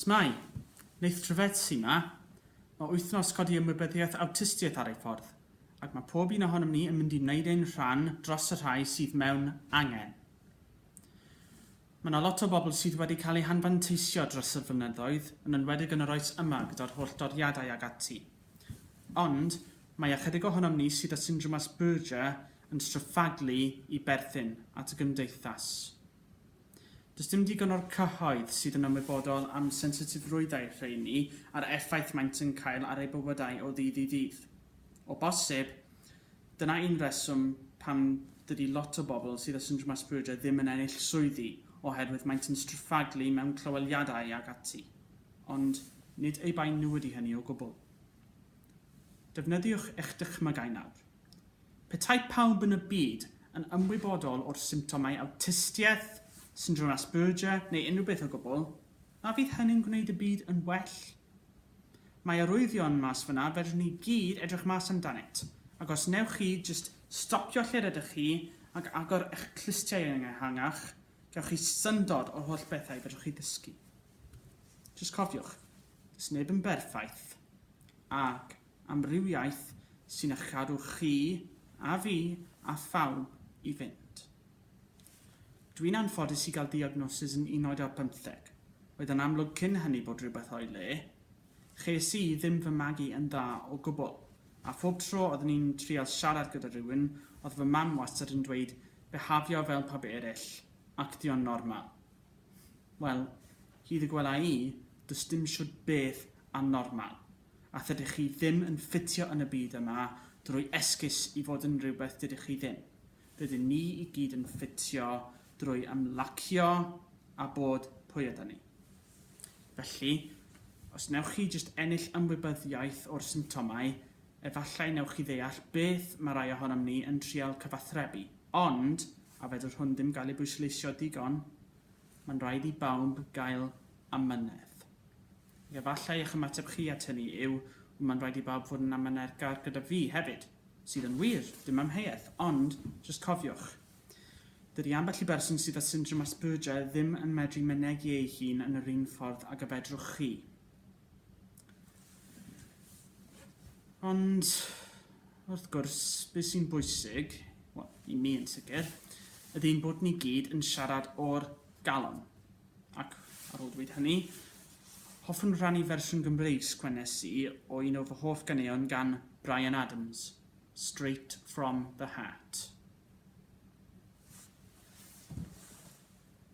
Smai, wneith trefedsi yma, mae wythnos codi ymwybyddiaeth awtistiaeth ar ei ffordd, ac mae pob un ohonom ni yn mynd i wneud ein rhan dros y rhai sydd mewn angen. Mae yna lot o bobl sydd wedi cael eu hanfanteisio dros y flynyddoedd yn enwedig yn yr oes yma gyda'r holl doriadau ag ati. Ond, mae ychydig ohonom ni sydd â syndrom Asperger yn straffaglu i berthyn at y gymdeithas. Does dim digon o'r cyhoedd sydd yn ymwybodol am sensitifrwyddau rheini a'r effaith maent yn cael ar ei bywydau o ddydd i ddydd. O bosib, dyna un reswm pam dydy lot o bobl sydd â syndrom Asperger ddim yn ennill swyddi oherwydd maent yn straffaglu mewn clyweliadau ag ati. Ond nid ei bain nhw wedi hynny o gwbl. Defnyddiwch eich dychmygau nawr. Petai pawb yn y byd yn ymwybodol o'r symptomau awtistiaeth, syndrom Asperger neu unrhyw beth o gwbl, na fydd hynny'n gwneud y byd yn well. Mae arwyddion mas fyna fedrwn ni gyd edrych mas amdanynt, ac os newch chi jyst stopio lle rydych chi ac agor eich clustiau yn ehangach, gewch chi syndod o'r holl bethau fedrwch chi ddysgu. Jyst cofiwch, does neb yn berffaith, ac amrywiaeth sy'n eich cadw chi a fi a phawb i fynd. Dwi'n anffodus i gael diagnosis yn 1915, oedd yn amlwg cyn hynny bod rhywbeth o'i le. Ches i ddim fy magu yn dda o gwbl, a phob tro oeddwn i'n trial siarad gyda rhywun, oedd fy mam wastad yn dweud behafio fel pawb eraill, actio'n normal. Wel, hyd y gwela i, does dim siwr beth anormal, a thydych chi ddim yn ffitio yn y byd yma drwy esgus i fod yn rhywbeth dydych chi ddim. Rydyn ni i gyd yn ffitio drwy ymlacio a bod pwy ydyn ni. Felly, os newch chi jyst ennill ymwybyddiaeth o'r symptomau, efallai newch chi ddeall beth mae rai ohonom ni yn trial cyfathrebu. Ond, a fedrwch hwn ddim gael ei bwysleisio digon, mae'n rhaid i bawb gael amynedd. Efallai eich ymateb chi at hynny yw, mae'n rhaid i bawb fod yn amyneddgar gyda fi hefyd, sydd yn wir, dim amheuaeth, ond jyst cofiwch. Dydy ambell i berson sydd â syndrom Asperger ddim yn medru mynegu ei hun yn yr un ffordd ag y fedrwch chi. Ond, wrth gwrs, beth sy'n bwysig, wel, i mi yn sicr, ydy'n bod ni gyd yn siarad o'r galon. Ac ar ôl dweud hynny, hoffwn rhannu fersiwn Gymreig sgwennes i o un o fy hoff ganeuon gan Bryan Adams, Straight from the Heart.